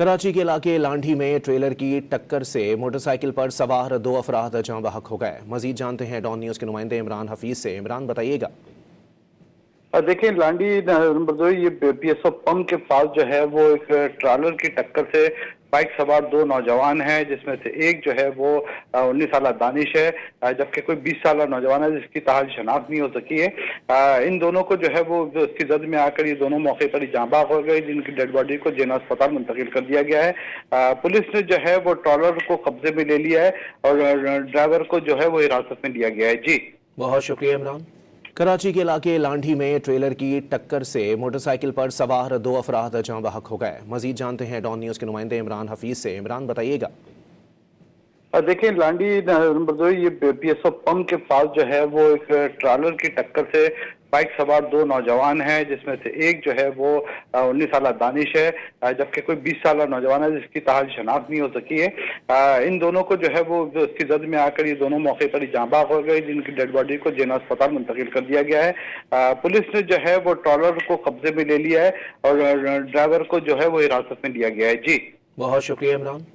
कराची के इलाके लांढी में ट्रेलर की टक्कर से मोटरसाइकिल पर सवार 2 अफराद जाँ बहक हो गए। मजीद जानते हैं डॉन न्यूज़ के नुमाइंदे इमरान हफीज से। इमरान, बताइएगा। देखिए, लांडी नंबर 2 ये PSO पंप के पास जो है वो एक ट्रॉलर की टक्कर से बाइक सवार 2 नौजवान हैं, जिसमें से एक जो है वो 19 साल दानिश है, जबकि कोई 20 साल नौजवान है जिसकी ताहाल शनाख्त नहीं हो सकी है। इन दोनों को जो है वो उसकी जद में आकर ये दोनों मौके पर ही जाँ बहक हो गई, जिनकी डेड बॉडी को जिना अस्पताल मुंतकिल कर दिया गया है। पुलिस ने जो है वो ट्रॉलर को कब्जे में ले लिया है और ड्राइवर को जो है वो हिरासत में लिया गया है। जी, बहुत शुक्रिया इमरान। कराची के इलाके लांढी में ट्रेलर की टक्कर से मोटरसाइकिल पर सवार 2 अफराद जाँ बहक हो गए। मजीद जानते हैं डॉन न्यूज़ के नुमाइंदे इमरान हफीज से। इमरान, बताइएगा। देखिए, लांडी नंबर 2 ये PSO पंप के पास जो है वो एक ट्रॉलर की टक्कर से बाइक सवार 2 नौजवान हैं, जिसमें से एक जो है वो 19 साल दानिश है, जबकि कोई 20 साल नौजवान है जिसकी ताहाल शनाख्त नहीं हो सकी है। इन दोनों को जो है वो उसकी जद में आकर ये दोनों मौके पर ही जाँ बहक हो गई, जिनकी डेड बॉडी को जिना अस्पताल मुंतकिल कर दिया गया है। पुलिस ने जो है वो ट्रॉलर को कब्जे में ले लिया है और ड्राइवर को जो है वो हिरासत में लिया गया है। जी, बहुत शुक्रिया इमरान।